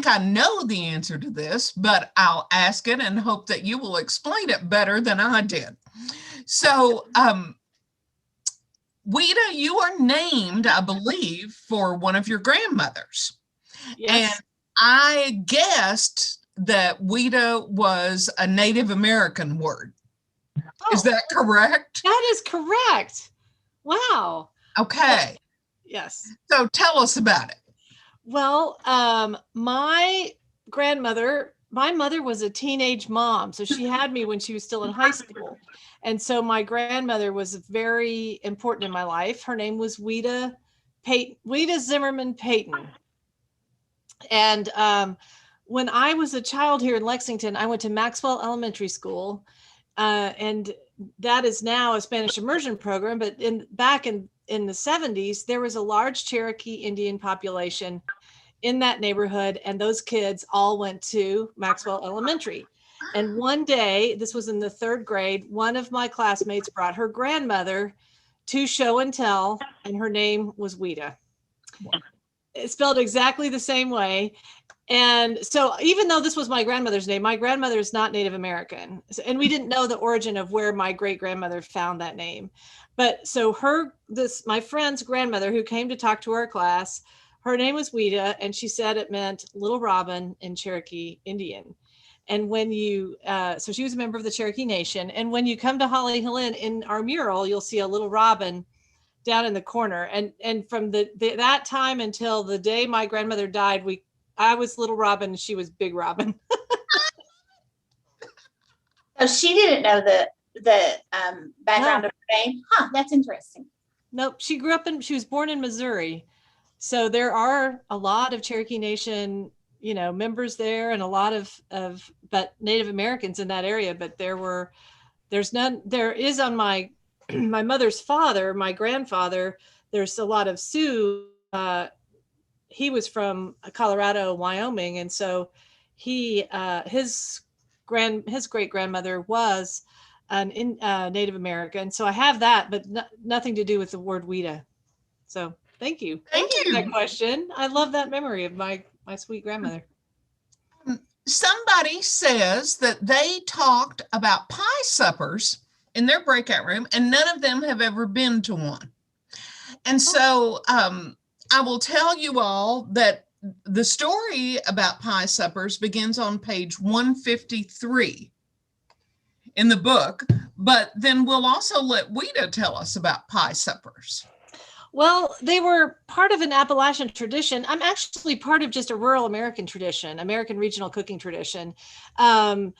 think I know the answer to this, but I'll ask it and hope that you will explain it better than I did. So, Ouita, you are named, I believe, for one of your grandmothers. Yes. And I guessed that Ouita was a Native American word. Oh, is that correct? That is correct. Wow. Okay. Yes. So tell us about it. Well, my mother was a teenage mom. So she had me when she was still in high school. And so my grandmother was very important in my life. Her name was Ouita Zimmerman Payton. And when I was a child here in Lexington, I went to Maxwell Elementary School. And that is now a Spanish immersion program. But back in the 70s, there was a large Cherokee Indian population in that neighborhood. And those kids all went to Maxwell Elementary. And one day, this was in the 3rd grade, one of my classmates brought her grandmother to show and tell, and her name was Ouita. It's spelled exactly the same way. And so even though this was my grandmother's name, my grandmother is not Native American. And we didn't know the origin of where my great grandmother found that name. But so my friend's grandmother who came to talk to our class, her name was Ouita, and she said it meant little robin in Cherokee Indian. And when so she was a member of the Cherokee Nation. And when you come to Holly Hill Inn, in our mural, you'll see a little robin down in the corner. And from that time until the day my grandmother died, I was little Robin and she was big Robin. So she didn't know the background of her name. Huh, that's interesting. Nope. She was born in Missouri. So there are a lot of Cherokee Nation, members there, and a lot of but Native Americans in that area. But there is on my mother's father, my grandfather, there's a lot of Sioux. He was from Colorado, Wyoming. And so his great grandmother was an Native American. So I have that, but nothing to do with the word Ouita. So thank you. Thank you for that question. I love that memory of my sweet grandmother. Somebody says that they talked about pie suppers in their breakout room, and none of them have ever been to one. And so I will tell you all that the story about pie suppers begins on page 153 in the book, but then we'll also let Ouita tell us about pie suppers. Well, they were part of an Appalachian tradition. I'm actually part of just a rural American tradition, American regional cooking tradition. But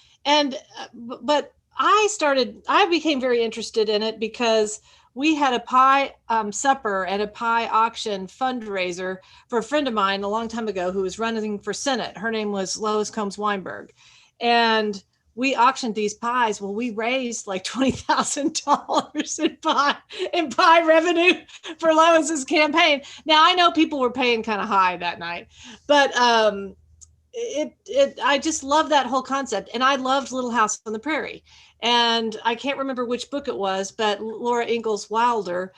I became very interested in it because we had a pie supper and a pie auction fundraiser for a friend of mine a long time ago who was running for Senate. Her name was Lois Combs Weinberg. And we auctioned these pies. Well, we raised like $20,000 in pie revenue for Lois's campaign. Now, I know people were paying kind of high that night, but I just love that whole concept. And I loved Little House on the Prairie. And I can't remember which book it was, but Laura Ingalls Wilder,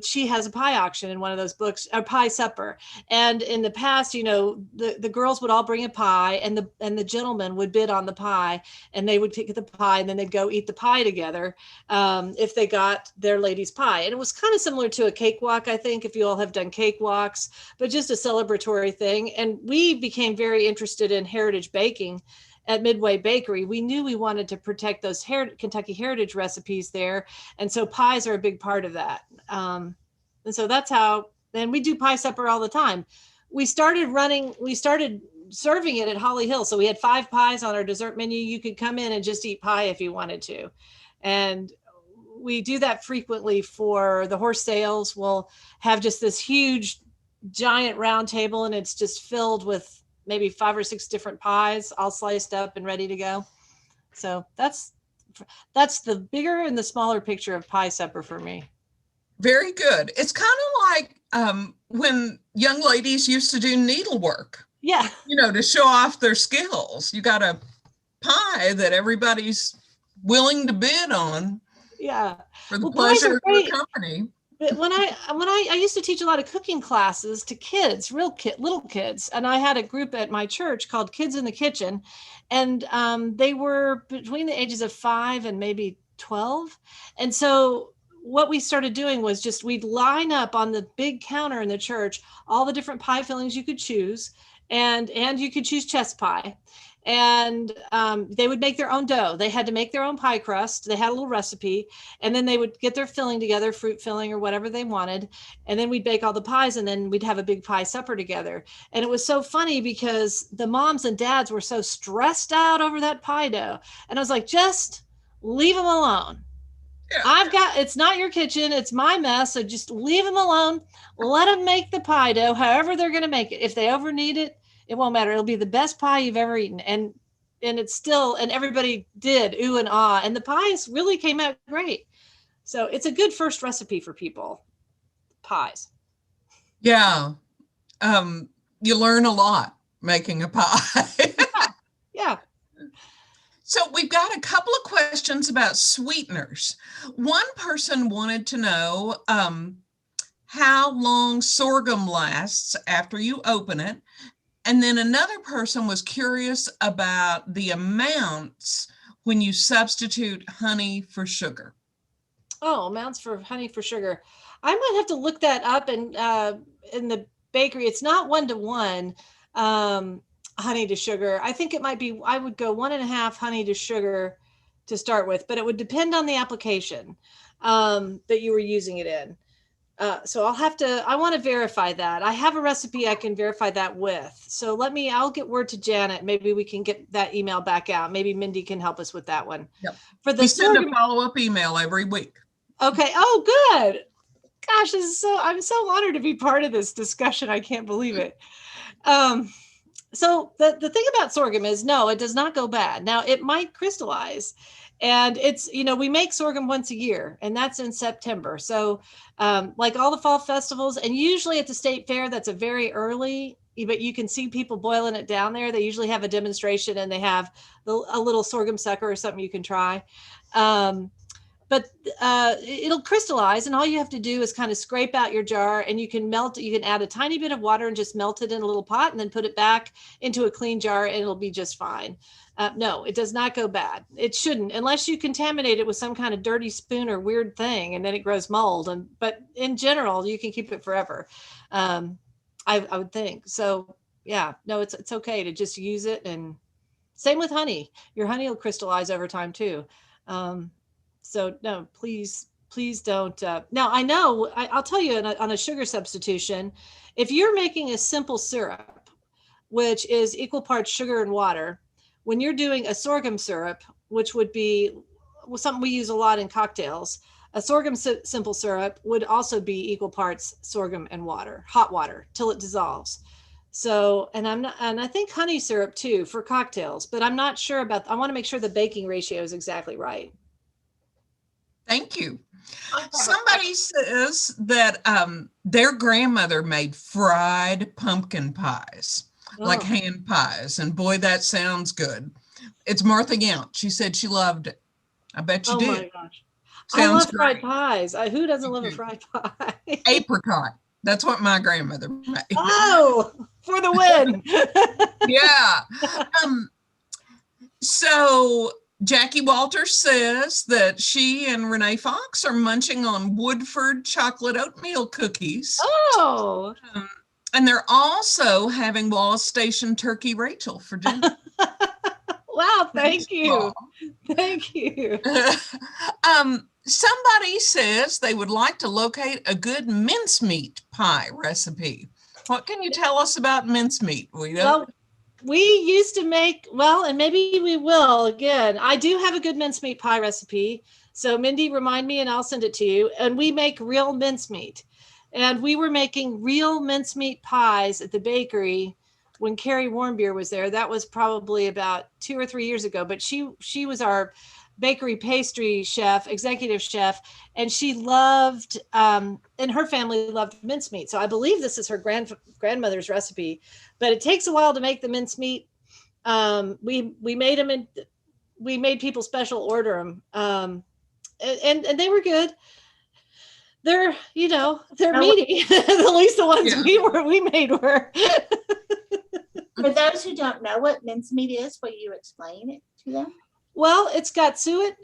she has a pie auction in one of those books, a pie supper. And in the past, the girls would all bring a pie, and the gentlemen would bid on the pie, and they would pick the pie, and then they'd go eat the pie together if they got their lady's pie. And it was kind of similar to a cakewalk, I think, if you all have done cakewalks, but just a celebratory thing. And we became very interested in heritage baking at Midway Bakery. We knew we wanted to protect those Kentucky heritage recipes there. And so pies are a big part of that. And so that's how, and we do pie supper all the time. We started serving it at Holly Hill. So we had 5 pies on our dessert menu. You could come in and just eat pie if you wanted to. And we do that frequently for the horse sales. We'll have just this huge, giant round table, and it's just filled with maybe 5 or 6 different pies, all sliced up and ready to go. So that's the bigger and the smaller picture of pie supper for me. Very good. It's kind of like when young ladies used to do needlework. Yeah. To show off their skills. You got a pie that everybody's willing to bid on. Yeah. For the pleasure of the company. But when I used to teach a lot of cooking classes to kids, little kids, and I had a group at my church called Kids in the Kitchen, and they were between the ages of 5 and maybe 12. And so what we started doing was just we'd line up on the big counter in the church all the different pie fillings you could choose, and you could choose chess pie. And they would make their own dough. They had to make their own pie crust. They had a little recipe, and then they would get their filling together, fruit filling or whatever they wanted. And then we'd bake all the pies, and then we'd have a big pie supper together. And it was so funny because the moms and dads were so stressed out over that pie dough. And I was like, just leave them alone. Yeah. It's not your kitchen. It's my mess. So just leave them alone. Let them make the pie dough, however they're going to make it. If they overknead it, it won't matter. It'll be the best pie you've ever eaten. And it's still, and everybody did ooh and ah, and the pies really came out great. So it's a good first recipe for people, pies. Yeah. You learn a lot making a pie. Yeah. So we've got a couple of questions about sweeteners. One person wanted to know how long sorghum lasts after you open it. And then another person was curious about the amounts when you substitute honey for sugar. Oh, amounts for honey for sugar. I might have to look that up in the bakery. It's not 1-to-1 honey to sugar. I think it might be, I would go 1.5 honey to sugar to start with, but it would depend on the application that you were using it in. So I want to verify that. I have a recipe I can verify that with. So I'll get word to Janet. Maybe we can get that email back out. Maybe Mindy can help us with that one. Yep. We send a follow-up email every week. Okay. Oh, good. Gosh, I'm so honored to be part of this discussion. I can't believe it. So the thing about sorghum is, no, it does not go bad. Now it might crystallize. And it's, we make sorghum once a year, and that's in September. So like all the fall festivals, and usually at the state fair, that's a very early, but you can see people boiling it down there. They usually have a demonstration, and they have a little sorghum sucker or something you can try. But it'll crystallize, and all you have to do is kind of scrape out your jar, and you can melt it. You can add a tiny bit of water and just melt it in a little pot, and then put it back into a clean jar, and it'll be just fine. No, it does not go bad. It shouldn't, unless you contaminate it with some kind of dirty spoon or weird thing, and then it grows mold. But in general, you can keep it forever. I would think. So yeah, no, it's okay to just use it. And same with honey. Your honey will crystallize over time too. So no, please don't. Now I know, I'll tell you on a sugar substitution, if you're making a simple syrup, which is equal parts sugar and water, when you're doing a sorghum syrup, which would be something we use a lot in cocktails, a sorghum simple syrup would also be equal parts sorghum and water, hot water, till it dissolves. So, and I think honey syrup too for cocktails, but I'm not sure I want to make sure the baking ratio is exactly right. Thank you. Somebody says that their grandmother made fried pumpkin pies. Like hand pies, and boy, that sounds good. It's Martha Yount. She said she loved it. I bet you did. Oh my gosh. I love fried pies. Who doesn't love a fried pie? Apricot. That's what my grandmother made. Oh, for the win. Yeah. So Jackie Walters says that she and Renee Fox are munching on Woodford chocolate oatmeal cookies. Oh. And they're also having Wallace Station Turkey Rachel for dinner. Wow, thank you. Thank you. Somebody says they would like to locate a good mincemeat pie recipe. What can you tell us about mincemeat, Ouita? Well, we used to make, and maybe we will again. I do have a good mincemeat pie recipe. So Mindy, remind me and I'll send it to you. And we make real mincemeat. And we were making real mincemeat pies at the bakery when Carrie Warmbier was there. That was probably about 2 or 3 years ago. But she was our bakery pastry chef, executive chef, and she loved, and her family loved mincemeat. So I believe this is her grandmother's recipe. But it takes a while to make the mincemeat. We made them, we made people special order them, and they were good. they're, they're Oh. meaty. At least the ones Yeah. we made were. For those who don't know what mincemeat is, will you explain it to them? Well, it's got suet.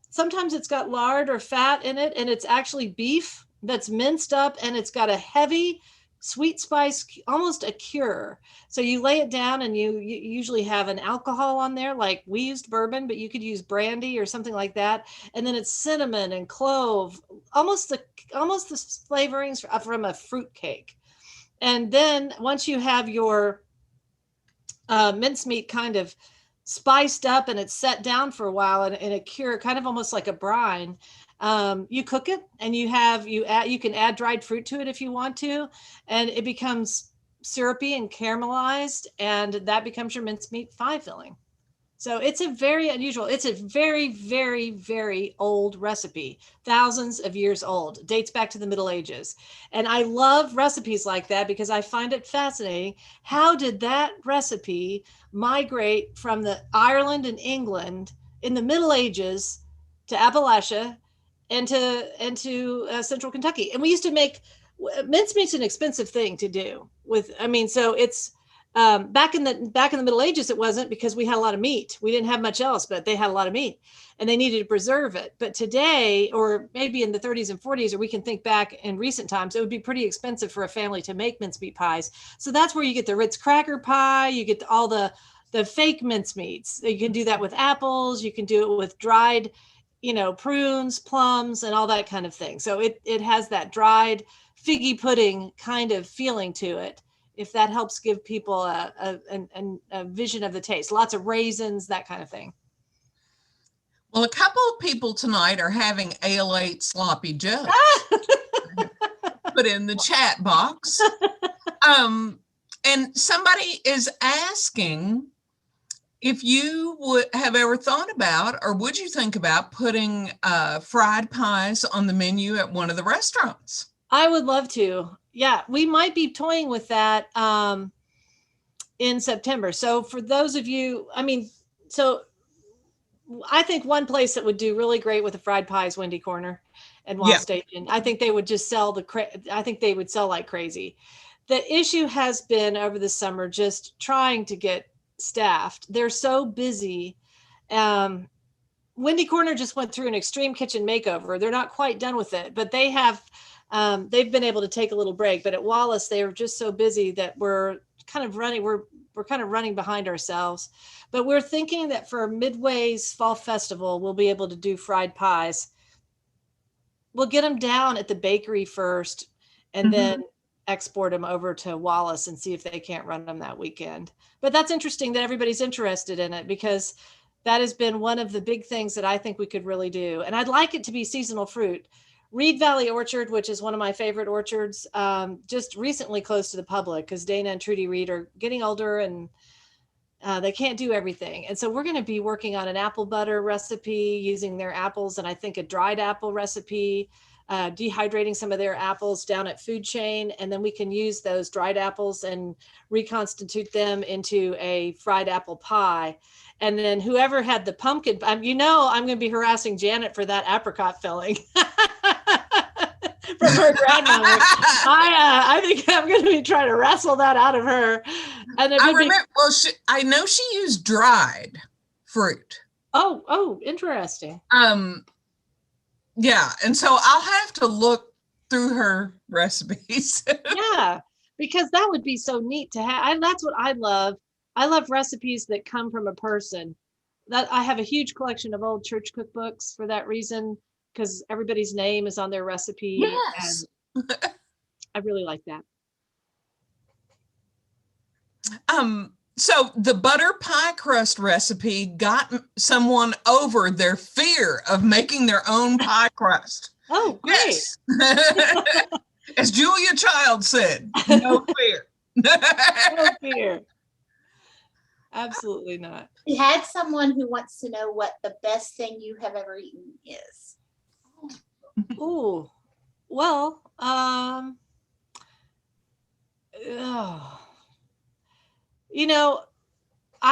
Sometimes it's got lard or fat in it, and it's actually beef that's minced up, and it's got a heavy sweet spice, almost a cure. So you lay it down, and you usually have an alcohol on there, like we used bourbon, but you could use brandy or something like that. And then it's cinnamon and clove, almost the flavorings from a fruit cake. And then once you have your mincemeat kind of spiced up and it's set down for a while in a cure, kind of almost like a brine, you cook it, and you can add dried fruit to it if you want to, and it becomes syrupy and caramelized, and that becomes your mincemeat pie filling. So it's a very unusual, it's a very, very, very old recipe, thousands of years old, dates back to the Middle Ages. And I love recipes like that because I find it fascinating. How did that recipe migrate from the Ireland and England in the Middle Ages to Appalachia and to central Kentucky? And we used to make mincemeat's an expensive thing to do so it's back in the Middle Ages, it wasn't, because we had a lot of meat. We didn't have much else, but they had a lot of meat and they needed to preserve it. But today, or maybe in the 30s and 40s, or we can think back in recent times, it would be pretty expensive for a family to make mincemeat pies. So that's where you get the Ritz cracker pie. You get all the fake mincemeats. You can do that with apples. You can do it with dried, prunes, plums, and all that kind of thing. So it has that dried figgy pudding kind of feeling to it, if that helps give people a vision of the taste. Lots of raisins, that kind of thing. Well, a couple of people tonight are having Ale 8 sloppy joe. Put in the chat box. And somebody is asking if you would have ever thought about, or would you think about putting fried pies on the menu at one of the restaurants? I would love to. Yeah, we might be toying with that in September. So for those of you, I think one place that would do really great with the fried pie is Wendy Corner and Wall Station. I think they would just sell I think they would sell like crazy. The issue has been over the summer just trying to get staffed. They're so busy. Wendy Corner just went through an extreme kitchen makeover. They're not quite done with it, but they have they've been able to take a little break. But at Wallace, they are just so busy that we're kind of running behind ourselves. But we're thinking that for Midway's Fall Festival, we'll be able to do fried pies. We'll get them down at the bakery first, and then export them over to Wallace and see if they can't run them that weekend. But that's interesting that everybody's interested in it, because that has been one of the big things that I think we could really do. And I'd like it to be seasonal fruit. Reed Valley Orchard, which is one of my favorite orchards, just recently closed to the public because Dana and Trudy Reed are getting older and they can't do everything. And so we're going to be working on an apple butter recipe using their apples, and I think a dried apple recipe, dehydrating some of their apples down at Food Chain, and then we can use those dried apples and reconstitute them into a fried apple pie. And then whoever had the pumpkin, I'm going to be harassing Janet for that apricot filling. From her grandmother. I think I'm going to be trying to wrestle that out of her. And I know she used dried fruit. Oh, interesting. Yeah, and so I'll have to look through her recipes. Yeah, because that would be so neat to have. That's what I love. I love recipes that come from a person. That I have a huge collection of old church cookbooks for that reason, because everybody's name is on their recipe. Yes. And I really like that. So the butter pie crust recipe got someone over their fear of making their own pie crust. Oh, great. Yes. As Julia Child said, no fear. No fear. Absolutely not. We had someone who wants to know what the best thing you have ever eaten is. Oh, well, I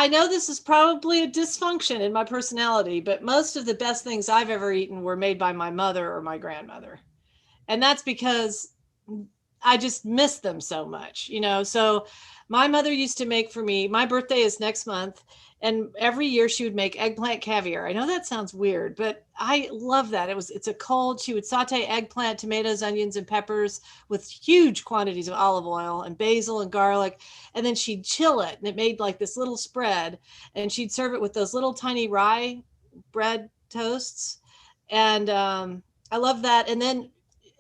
know this is probably a dysfunction in my personality, but most of the best things I've ever eaten were made by my mother or my grandmother. And that's because I just miss them so much, So my mother used to make for me, my birthday is next month, and every year she would make eggplant caviar. I know that sounds weird, but I love that. It's a cold, she would saute eggplant, tomatoes, onions, and peppers with huge quantities of olive oil and basil and garlic. And then she'd chill it, and it made like this little spread, and she'd serve it with those little tiny rye bread toasts. And I love that. And then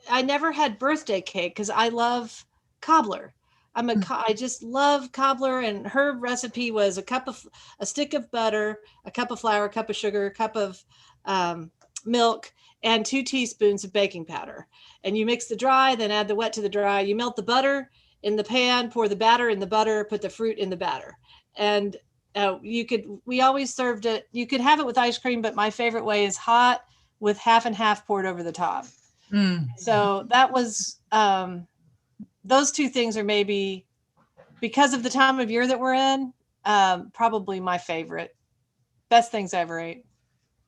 I never had birthday cake because I love cobbler. I just love cobbler, and her recipe was a stick of butter, a cup of flour, a cup of sugar, a cup of milk, and 2 teaspoons of baking powder. And you mix the dry, then add the wet to the dry. You melt the butter in the pan, pour the batter in the butter, put the fruit in the batter. And we always served it. You could have it with ice cream, but my favorite way is hot with half and half poured over the top. So that was, those 2 things are maybe, because of the time of year that we're in, probably my favorite, best things I ever ate.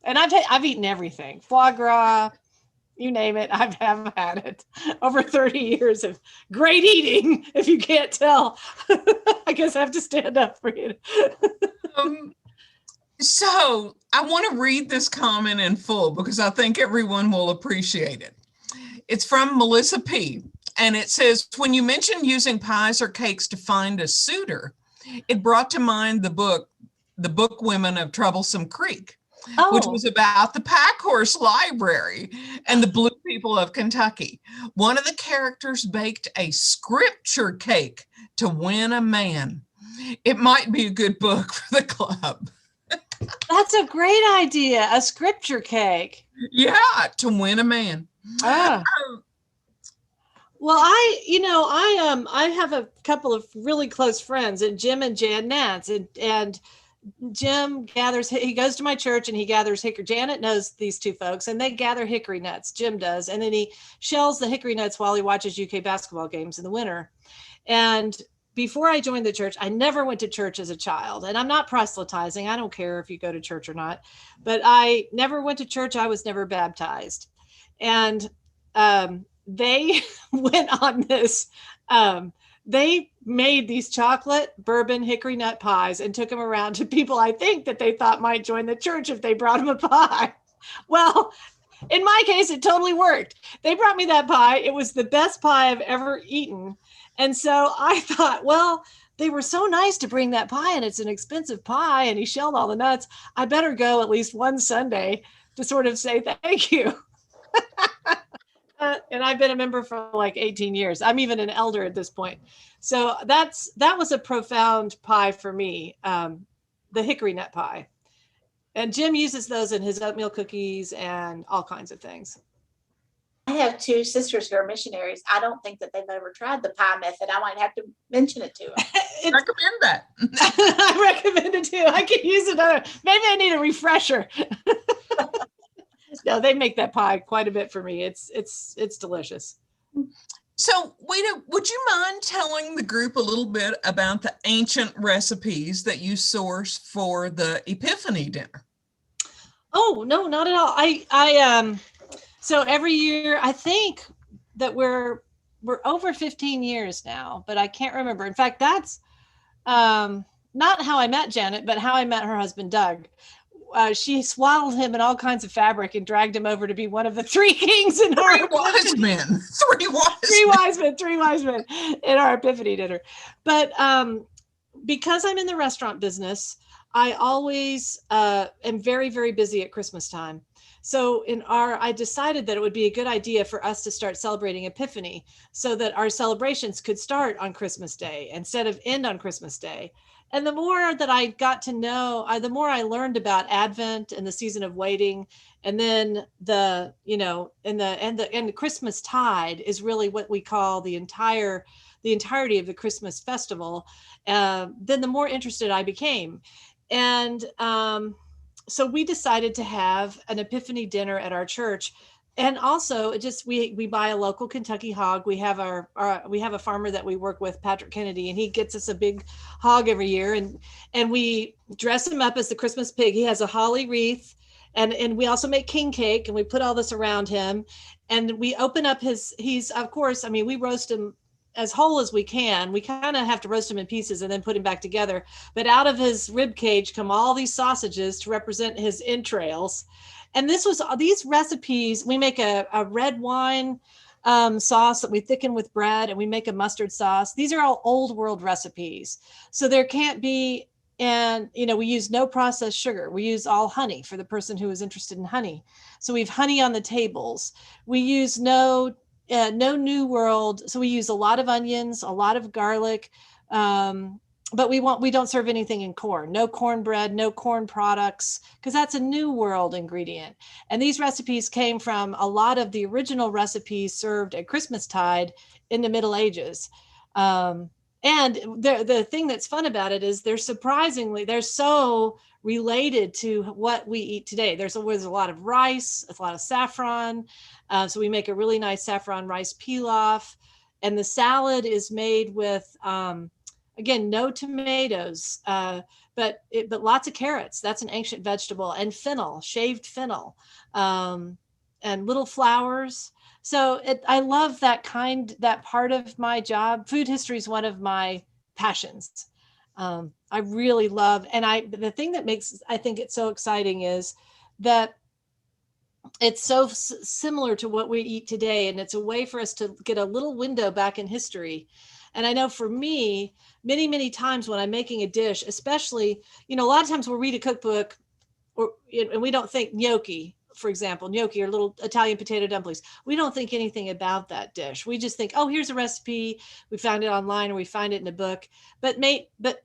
And I've eaten everything, foie gras, you name it. I've had it over 30 years of great eating. If you can't tell, I guess I have to stand up for you. So I want to read this comment in full because I think everyone will appreciate it. It's from Melissa P. And it says, when you mentioned using pies or cakes to find a suitor, it brought to mind the book Women of Troublesome Creek, which was about the pack horse library and the blue people of Kentucky. One of the characters baked a scripture cake to win a man. It might be a good book for the club. That's a great idea. A scripture cake. Yeah, to win a man. Well, I have a couple of really close friends, and Jim and Jan Nance, and Jim he goes to my church and he gathers hickory. Janet knows these 2 folks, and they gather hickory nuts. Jim does. And then he shells the hickory nuts while he watches UK basketball games in the winter. And before I joined the church, I never went to church as a child, and I'm not proselytizing. I don't care if you go to church or not, but I never went to church. I was never baptized. And, they went on this, they made these chocolate bourbon hickory nut pies and took them around to people I think that they thought might join the church if they brought them a pie. Well, in my case, it totally worked. They brought me that pie. It was the best pie I've ever eaten. And so I thought, well, they were so nice to bring that pie, and it's an expensive pie, and he shelled all the nuts. I better go at least one Sunday to sort of say thank you. And I've been a member for like 18 years. I'm even an elder at this point. So that was a profound pie for me, the hickory nut pie. And Jim uses those in his oatmeal cookies and all kinds of things. I have 2 sisters who are missionaries. I don't think that they've ever tried the pie method. I might have to mention it to them. Recommend that. I recommend it too. I could use it. Maybe I need a refresher. No, they make that pie quite a bit for me. It's delicious. So, Ouita, would you mind telling the group a little bit about the ancient recipes that you source for the Epiphany Dinner? Oh, no, not at all. I so every year, I think that we're over 15 years now, but I can't remember. In fact, that's not how I met Janet, but how I met her husband, Doug. She swaddled him in all kinds of fabric and dragged him over to be one of the 3 kings in our wise men. Three wise men in our Epiphany dinner. But because I'm in the restaurant business, I always am very, very busy at Christmas time. So I decided that it would be a good idea for us to start celebrating Epiphany so that our celebrations could start on Christmas Day instead of end on Christmas Day. And the more that I got to know, the more I learned about Advent and the season of waiting, and then the Christmas tide is really what we call the entirety of the Christmas festival. Then the more interested I became, and so we decided to have an Epiphany dinner at our church. And also we buy a local Kentucky hog. We have we have a farmer that we work with, Patrick Kennedy, and he gets us a big hog every year, and we dress him up as the Christmas pig. He has a holly wreath, And we also make king cake, and we put all this around him, and we open up he's, of course, I mean, we roast him as whole as we can. We kind of have to roast him in pieces and then put him back together. But out of his rib cage come all these sausages to represent his entrails. And these recipes, we make a red wine sauce that we thicken with bread, and we make a mustard sauce. These are all old world recipes. So there can't be, and we use no processed sugar. We use all honey for the person who is interested in honey. So we have honey on the tables. We use no new world. So we use a lot of onions, a lot of garlic, but we don't serve anything in corn. No cornbread, no corn products, because that's a new world ingredient. And these recipes came from a lot of the original recipes served at Christmastide in the Middle Ages. And the thing that's fun about it is they're so related to what we eat today. There's a lot of rice, a lot of saffron. So we make a really nice saffron rice pilaf. And the salad is made with, again, no tomatoes, but lots of carrots. That's an ancient vegetable, and fennel, shaved fennel, and little flowers. So I love that part of my job. Food history is one of my passions. I really love, and the thing that makes, I think it's so exciting is that it's so similar to what we eat today. And it's a way for us to get a little window back in history. And I know for me, many, many times when I'm making a dish, especially, a lot of times we'll read a cookbook and we don't think gnocchi, for example, gnocchi or little Italian potato dumplings. We don't think anything about that dish. We just think, oh, here's a recipe. We found it online, or we find it in a book, but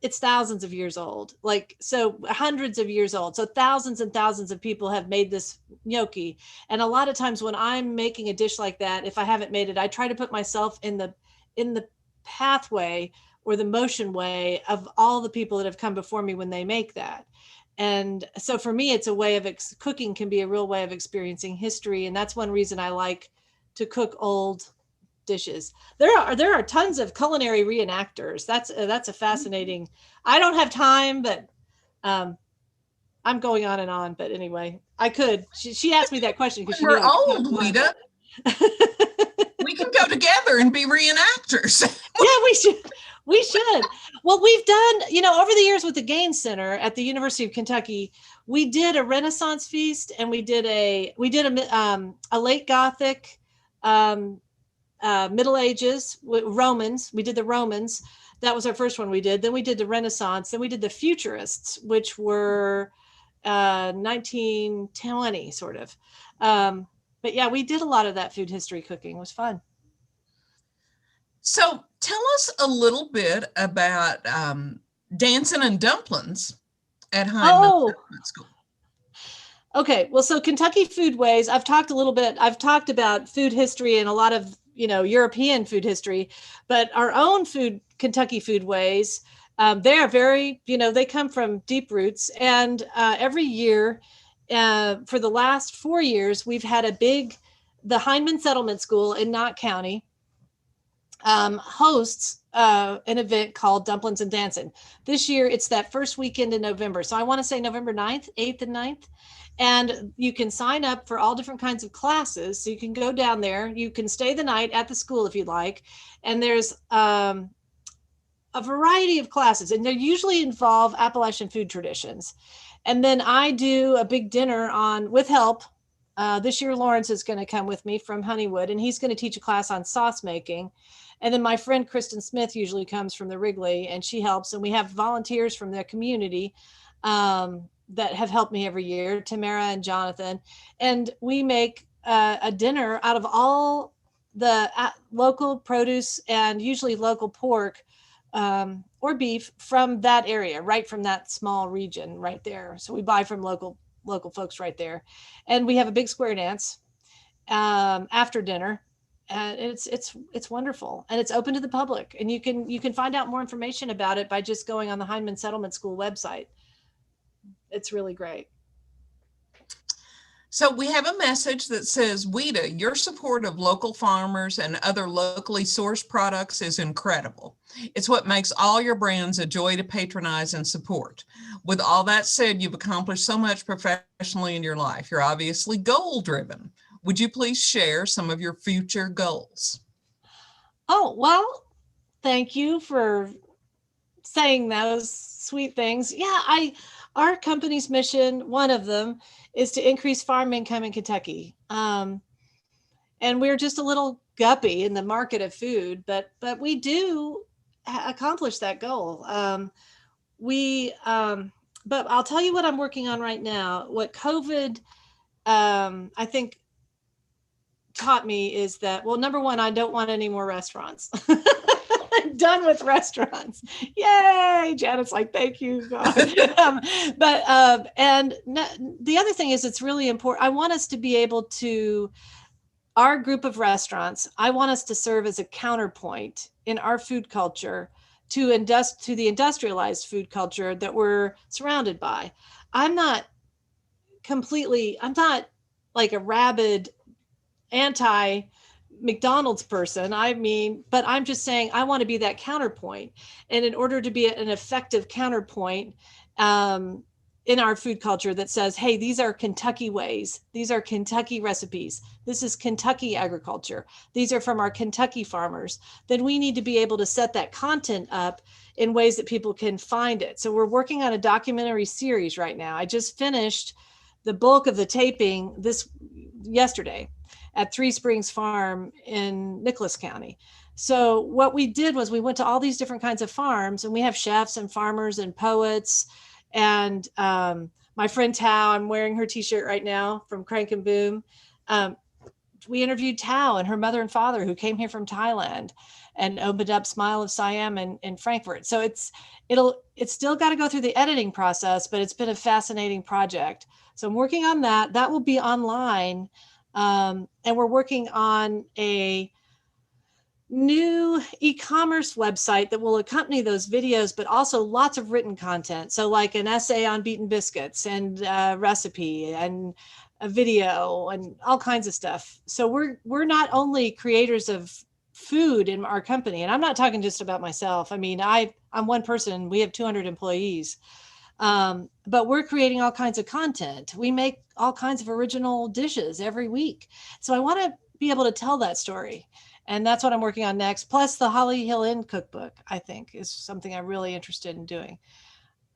it's thousands of years old, so hundreds of years old. So thousands and thousands of people have made this gnocchi. And a lot of times when I'm making a dish like that, if I haven't made it, I try to put myself in the pathway or the motion way of all the people that have come before me when they make that. And so for me, it's a way of cooking can be a real way of experiencing history. And that's one reason I like to cook old dishes. There are tons of culinary reenactors. That's a fascinating, I don't have time, but I'm going on and on, but anyway, I could, she asked me that question because we're old, Ouita. We can go together and be reenactors. Yeah, we should. Well, we've done, over the years with the Gaines Center at the University of Kentucky, we did a Renaissance feast, and we did a late Gothic, Middle Ages, Romans. We did the Romans. That was our first one we did. Then we did the Renaissance. Then we did the Futurists, which were 1920 sort of. But yeah, we did a lot of that food history cooking. It was fun. So tell us a little bit about Dancing and Dumplings at High School. Okay, well, so Kentucky Foodways, I've talked about food history and a lot of, European food history, but our own Kentucky Foodways, they are very, they come from deep roots. And every year, for the last 4 years, we've had the Hindman Settlement School in Knott County hosts an event called Dumplings and Dancing. This year, it's that first weekend in November. So I want to say November 9th, 8th and 9th. And you can sign up for all different kinds of classes. So you can go down there. You can stay the night at the school if you'd like. And there's a variety of classes, and they usually involve Appalachian food traditions. And then I do a big dinner with help. This year, Lawrence is going to come with me from Honeywood, and he's going to teach a class on sauce making. And then my friend Kristen Smith usually comes from the Wrigley, and she helps. And we have volunteers from their community that have helped me every year, Tamara and Jonathan. And we make a dinner out of all the local produce and usually local pork or beef from that area, right from that small region right there. So we buy from local folks right there. And we have a big square dance after dinner. And it's wonderful, and it's open to the public, and you can find out more information about it by just going on the Hindman Settlement School website. It's really great. So we have a message that says, Ouita, your support of local farmers and other locally sourced products is incredible. It's what makes all your brands a joy to patronize and support. With all that said, you've accomplished so much professionally in your life. You're obviously goal-driven. Would you please share some of your future goals? Oh, well, thank you for saying those sweet things. Yeah, our company's mission, one of them, is to increase farm income in Kentucky. And we're just a little guppy in the market of food, but we do accomplish that goal. But I'll tell you what I'm working on right now. What COVID, I think, taught me is that, well, number one, I don't want any more restaurants. I'm done with restaurants. Yay. Janet's like, thank you, God. The other thing is, it's really important. I want us to be able to, our group of restaurants, I want us to serve as a counterpoint in our food culture to the industrialized food culture that we're surrounded by. I'm not like a rabid anti McDonald's person. But I'm just saying I want to be that counterpoint. And in order to be an effective counterpoint in our food culture that says, hey, these are Kentucky ways. These are Kentucky recipes. This is Kentucky agriculture. These are from our Kentucky farmers. Then we need to be able to set that content up in ways that people can find it. So we're working on a documentary series right now. I just finished the bulk of the taping yesterday at Three Springs Farm in Nicholas County. So what we did was we went to all these different kinds of farms, and we have chefs and farmers and poets. And my friend Tao, I'm wearing her t-shirt right now from Crank and Boom. We interviewed Tao and her mother and father who came here from Thailand and opened up Smile of Siam in Frankfurt. So it's still got to go through the editing process, but it's been a fascinating project. So I'm working on that. That will be online. And we're working on a new e-commerce website that will accompany those videos, but also lots of written content. So like an essay on beaten biscuits and a recipe and a video and all kinds of stuff. So we're not only creators of food in our company, and I'm not talking just about myself. I mean, I'm one person, we have 200 employees. But we're creating all kinds of content. We make all kinds of original dishes every week. So I want to be able to tell that story. And that's what I'm working on next. Plus the Holly Hill Inn cookbook, I think, is something I'm really interested in doing.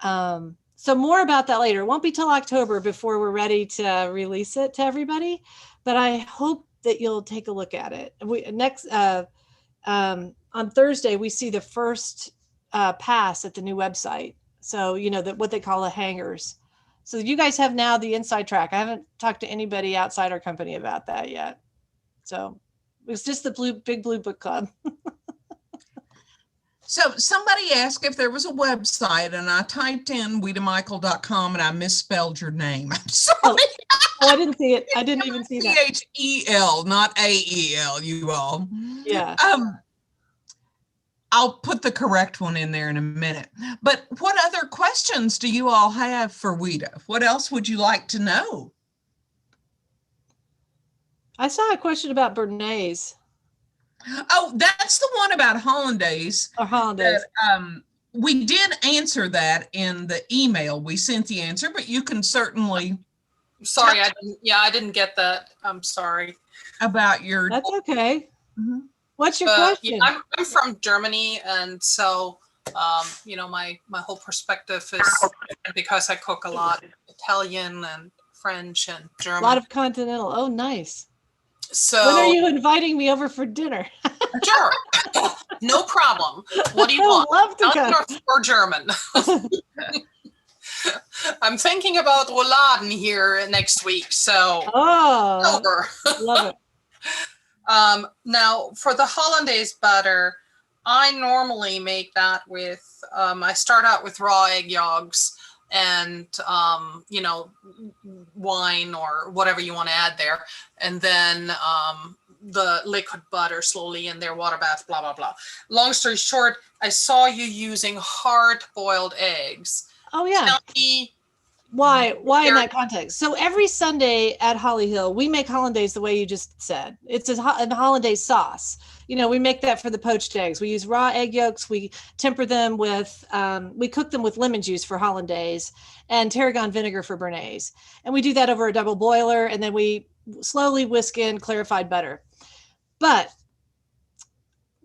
So more about that later. It won't be till October before we're ready to release it to everybody, but I hope that you'll take a look at it. On Thursday, we see the first pass at the new website. So, what they call the hangers. So you guys have now the inside track. I haven't talked to anybody outside our company about that yet. So it's just the Big Blue Book Club. So somebody asked if there was a website, and I typed in OuitaMichel.com and I misspelled your name. I'm sorry. Oh, I didn't see it. I didn't even see that. Chel, not AEL, you all. Yeah. I'll put the correct one in there in a minute. But what other questions do you all have for Ouita? What else would you like to know? I saw a question about Bernays. Oh, that's the one about hollandaise. Or hollandaise. We did answer that in the email. We sent the answer, but you can certainly. Sorry, I didn't get that. I'm sorry. About your. That's okay. Mm-hmm. What's your question? Yeah, I'm from Germany, and so my whole perspective is because I cook a lot Italian and French and German. A lot of continental. Oh, nice. So when are you inviting me over for dinner? Sure, no problem. What do you want? Love to come. Or German. I'm thinking about Rouladen here next week, so over. Love it. Now for the hollandaise butter, I normally make that with, I start out with raw egg yolks and, wine or whatever you want to add there. And then, the liquid butter slowly in there, water bath, blah, blah, blah. Long story short, I saw you using hard boiled eggs. Oh yeah. Tell me Why in that context? So every Sunday at Holly Hill, we make hollandaise the way you just said. It's a hollandaise sauce. We make that for the poached eggs. We use raw egg yolks. We temper them with, we cook them with lemon juice for hollandaise and tarragon vinegar for béarnaise. And we do that over a double boiler. And then we slowly whisk in clarified butter. But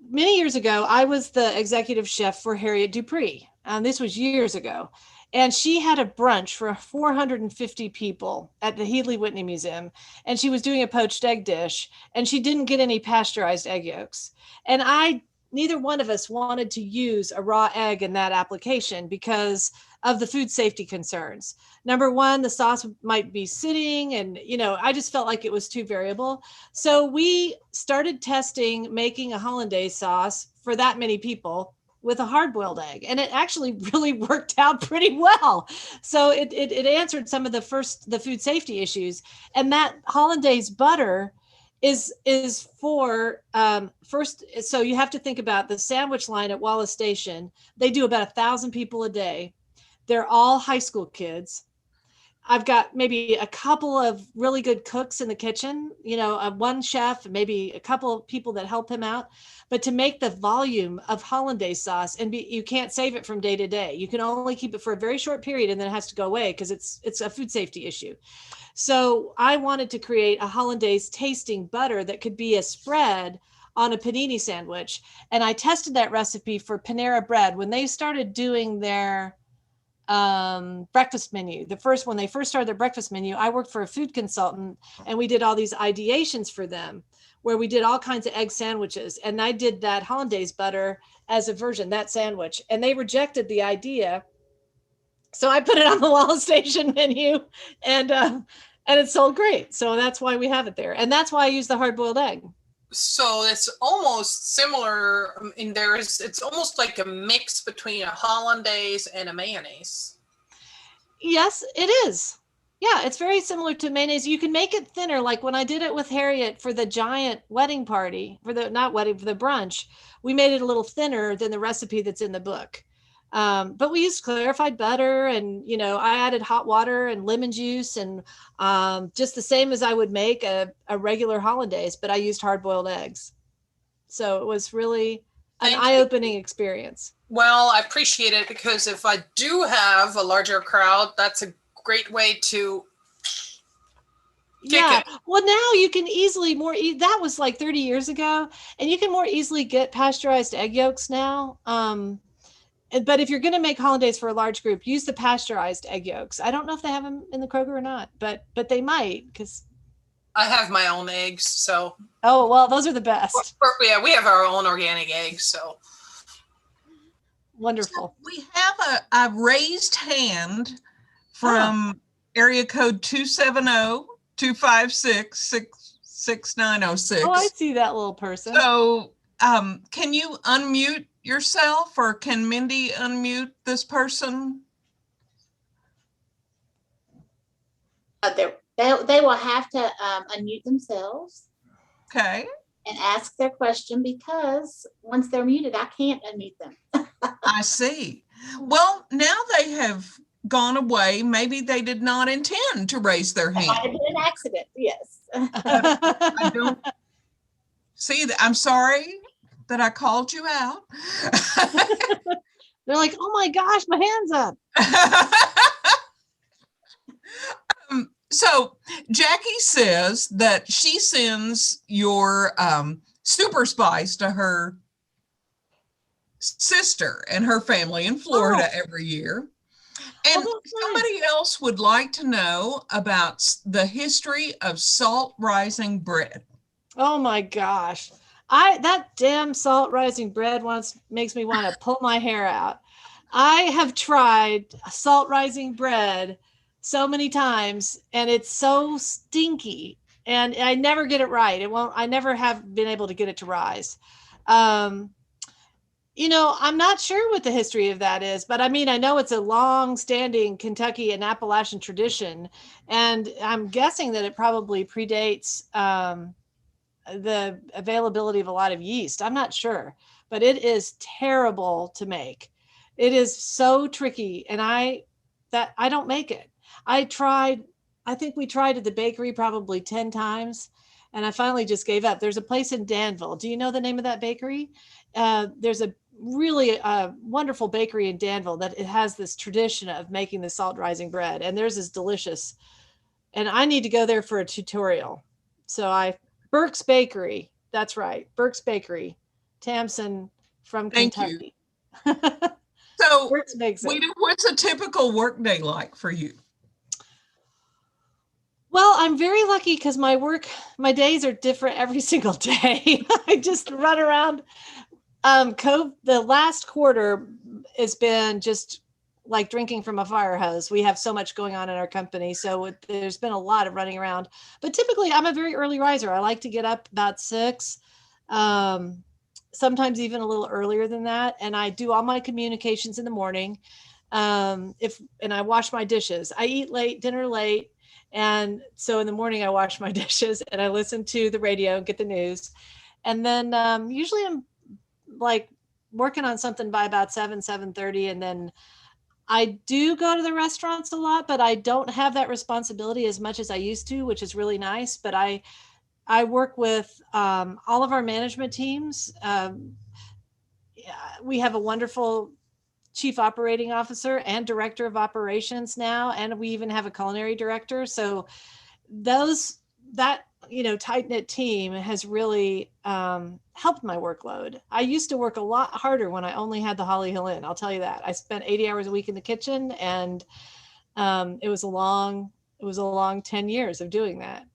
many years ago, I was the executive chef for Harriet Dupree. This was years ago. And she had a brunch for 450 people at the Headley Whitney Museum. And she was doing a poached egg dish. And she didn't get any pasteurized egg yolks. And neither one of us wanted to use a raw egg in that application because of the food safety concerns. Number one, the sauce might be sitting and, I just felt like it was too variable. So we started testing making a hollandaise sauce for that many people with a hard-boiled egg. And it actually really worked out pretty well. So it answered some of the food safety issues. And that hollandaise butter is for first. So you have to think about the sandwich line at Wallace Station. They do about 1,000 people a day. They're all high school kids. I've got maybe a couple of really good cooks in the kitchen, one chef, maybe a couple of people that help him out. But to make the volume of hollandaise sauce you can't save it from day to day. You can only keep it for a very short period and then it has to go away because it's a food safety issue. So I wanted to create a hollandaise tasting butter that could be a spread on a panini sandwich. And I tested that recipe for Panera Bread when they started doing their breakfast menu. When they first started their breakfast menu, I worked for a food consultant and we did all these ideations for them where we did all kinds of egg sandwiches. And I did that hollandaise butter as a version, that sandwich, and they rejected the idea. So I put it on the Wallace Station menu and it sold great. So that's why we have it there. And that's why I use the hard-boiled egg. So it's almost similar it's almost like a mix between a hollandaise and a mayonnaise. Yes, it is. Yeah, it's very similar to mayonnaise. You can make it thinner. Like when I did it with Harriet for the giant wedding party, for the brunch, we made it a little thinner than the recipe that's in the book. But we used clarified butter and, I added hot water and lemon juice and just the same as I would make a regular hollandaise, but I used hard-boiled eggs. So it was really an eye-opening experience. Well, I appreciate it because if I do have a larger crowd, that's a great way to kick it. Well, now you can easily that was like 30 years ago, and you can more easily get pasteurized egg yolks now. But if you're going to make hollandaise for a large group, use the pasteurized egg yolks. I don't know if they have them in the Kroger or not, but they might because I have my own eggs. So oh well, those are the best. Yeah, we have our own organic eggs. So wonderful. So we have a raised hand from area code 270-256-6906. Oh, I see that little person. So can you unmute yourself or can Mindy unmute this person? They will have to unmute themselves. Okay. And ask their question because once they're muted, I can't unmute them. I see. Well, now they have gone away. Maybe they did not intend to raise their hand. It might have been an accident. Yes. I don't see that. I'm sorry that I called you out. They're like, oh my gosh, my hand's up. So Jackie says that she sends your super spice to her sister and her family in Florida every year. And somebody else would like to know about the history of salt rising bread. Oh my gosh. That damn salt rising bread makes me want to pull my hair out. I have tried salt rising bread so many times and it's so stinky and I never get it right. I never have been able to get it to rise. I'm not sure what the history of that is, but I mean, I know it's a long-standing Kentucky and Appalachian tradition, and I'm guessing that it probably predates the availability of a lot of yeast. I'm not sure, but it is terrible to make. It is so tricky, and I don't make it. I think we tried at the bakery probably 10 times, and I finally just gave up. There's a place in Danville. Do you know the name of that bakery? There's a really wonderful bakery in Danville that it has this tradition of making the salt rising bread, and theirs is delicious. And I need to go there for a tutorial. So Burke's Bakery. That's right. Burke's Bakery, Tamsin from Thank you. Kentucky. So, Burke's makes it. what's a typical workday like for you? Well, I'm very lucky because my days are different every single day. I just run around. The last quarter has been just like drinking from a fire hose. We have so much going on in our company. So there's been a lot of running around, but typically I'm a very early riser. I like to get up about 6, sometimes even a little earlier than that. And I do all my communications in the morning. And I wash my dishes. I eat late, dinner late. And so in the morning I wash my dishes and I listen to the radio and get the news. And then usually I'm like working on something by about 7:30. And then I do go to the restaurants a lot, but I don't have that responsibility as much as I used to, which is really nice. But I work with all of our management teams. We have a wonderful chief operating officer and director of operations now, and we even have a culinary director. So that tight-knit team has really helped my workload. I used to work a lot harder when I only had the Holly Hill Inn. I'll tell you that. I spent 80 hours a week in the kitchen, and it was a long 10 years of doing that.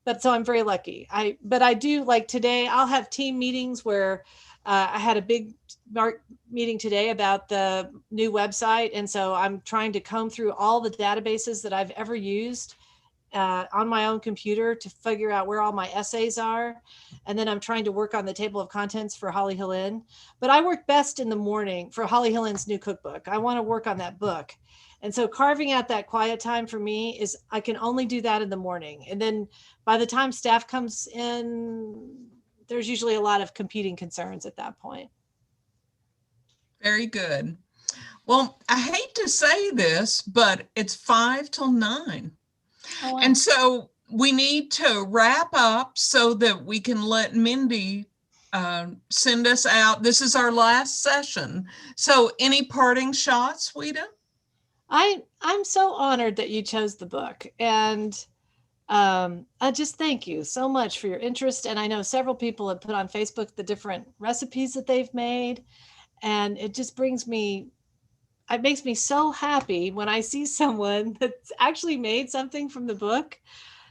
But so I'm very lucky. But I do, like today, I'll have team meetings where I had a big meeting today about the new website. And so I'm trying to comb through all the databases that I've ever used on my own computer to figure out where all my essays are. And then I'm trying to work on the table of contents for Holly Hill Inn. But I work best in the morning for Holly Hill Inn's new cookbook. I want to work on that book. And so carving out that quiet time for me is I can only do that in the morning. And then by the time staff comes in, there's usually a lot of competing concerns at that point. Very good. Well, I hate to say this, but it's 5 till 9. Oh, wow. And so we need to wrap up so that we can let Mindy send us out. This is our last session. So any parting shots, Ouita? I'm so honored that you chose the book. And I just thank you so much for your interest. And I know several people have put on Facebook the different recipes that they've made. And it just makes me so happy when I see someone that's actually made something from the book.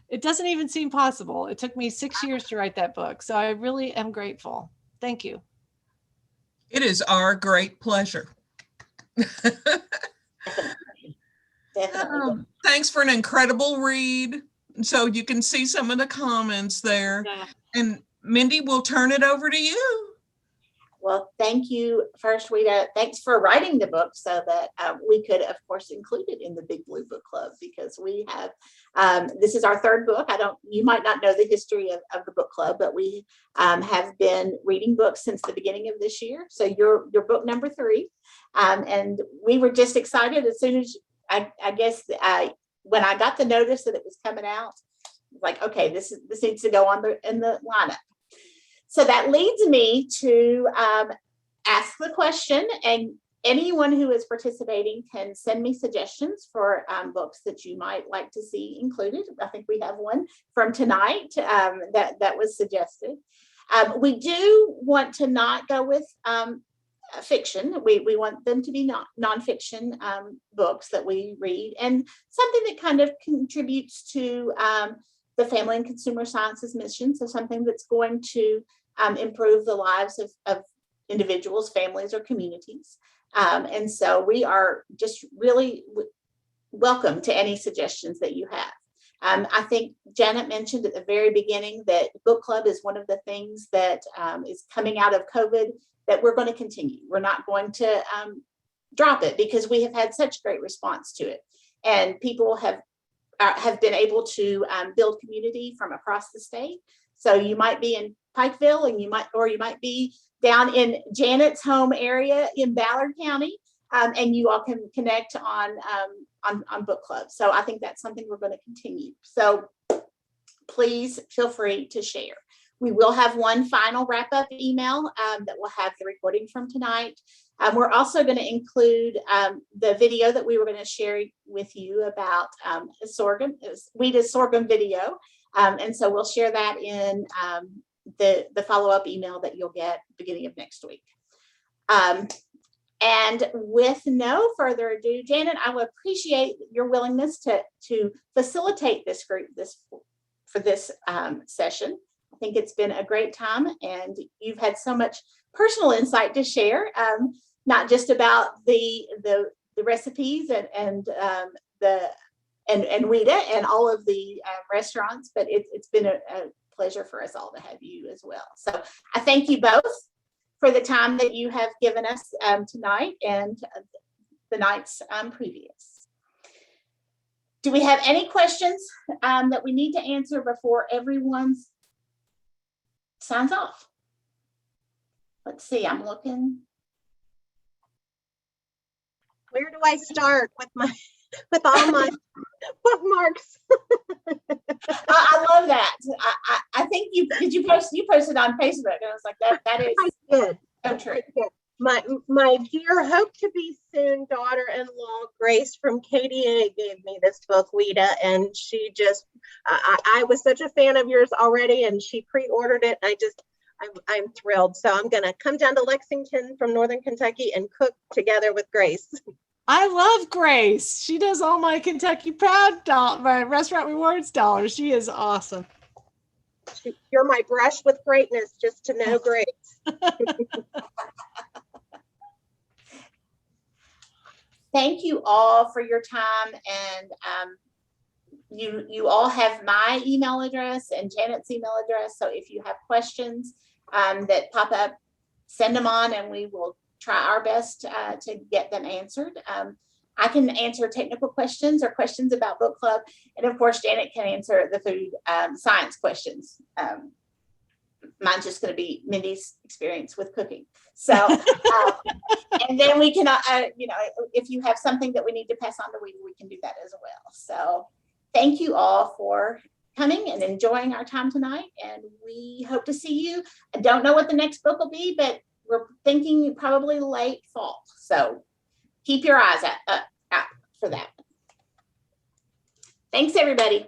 It doesn't even seem possible. It took me 6 years to write that book. So I really am grateful. Thank you. It is our great pleasure. Definitely. Thanks for an incredible read. So you can see some of the comments there. Yeah. And Mindy, we'll turn it over to you. Well, thank you first, Ouita. Thanks for writing the book so that we could, of course, include it in the Big Blue Book Club, because we have, this is our third book. You might not know the history of the book club, but we have been reading books since the beginning of this year. So you're book number 3. And we were just excited as soon as, I guess, when I got the notice that it was coming out, like, okay, this needs to go in the lineup. So that leads me to ask the question, and anyone who is participating can send me suggestions for books that you might like to see included. I think we have one from tonight that was suggested. We do want to not go with fiction. We want them to be nonfiction books that we read, and something that kind of contributes to the Family and Consumer Sciences mission. So something that's going to improve the lives of individuals, families, or communities. And so we are just really welcome to any suggestions that you have. I think Janet mentioned at the very beginning that book club is one of the things that is coming out of COVID that we're going to continue. We're not going to drop it, because we have had such great response to it. And people have been able to build community from across the state. So you might be in Pikeville, and you might be down in Janet's home area in Ballard County, and you all can connect on on book club. So I think that's something we're going to continue. So please feel free to share. We will have one final wrap-up email that will have the recording from tonight. We're also going to include the video that we were going to share with you about sorghum, Ouita's sorghum video. And so we'll share that in the follow-up email that you'll get beginning of next week. And with no further ado, Janet, I would appreciate your willingness to facilitate this group for this session. I think it's been a great time, and you've had so much personal insight to share, not just about the recipes and Ouita and all of the restaurants, but it's been a pleasure for us all to have you as well. So I thank you both for the time that you have given us tonight and the nights previous. Do we have any questions that we need to answer before everyone signs off? Let's see, I'm looking. Where do I start with all my bookmarks? I love that. I think you posted on Facebook, and I was like, that is I did. so true. My dear hope to be soon daughter-in-law Grace from KDA gave me this book, Ouita, and she just I was such a fan of yours already, and she pre-ordered it. I'm thrilled. So I'm gonna come down to Lexington from Northern Kentucky and cook together with Grace. I love Grace. She does all my Kentucky Proud my restaurant rewards dollars. She is awesome. You're my brush with greatness, just to know Grace. Thank you all for your time, and you all have my email address and Janet's email address. So if you have questions that pop up, send them on, and we will try our best to get them answered. I can answer technical questions or questions about book club, and of course Janet can answer the food science questions. Mine's just going to be Mindy's experience with cooking. So, and then we can, if you have something that we need to pass on to Ouita, we can do that as well. So thank you all for coming and enjoying our time tonight. And we hope to see you. I don't know what the next book will be, but we're thinking probably late fall. So keep your eyes out for that. Thanks, everybody.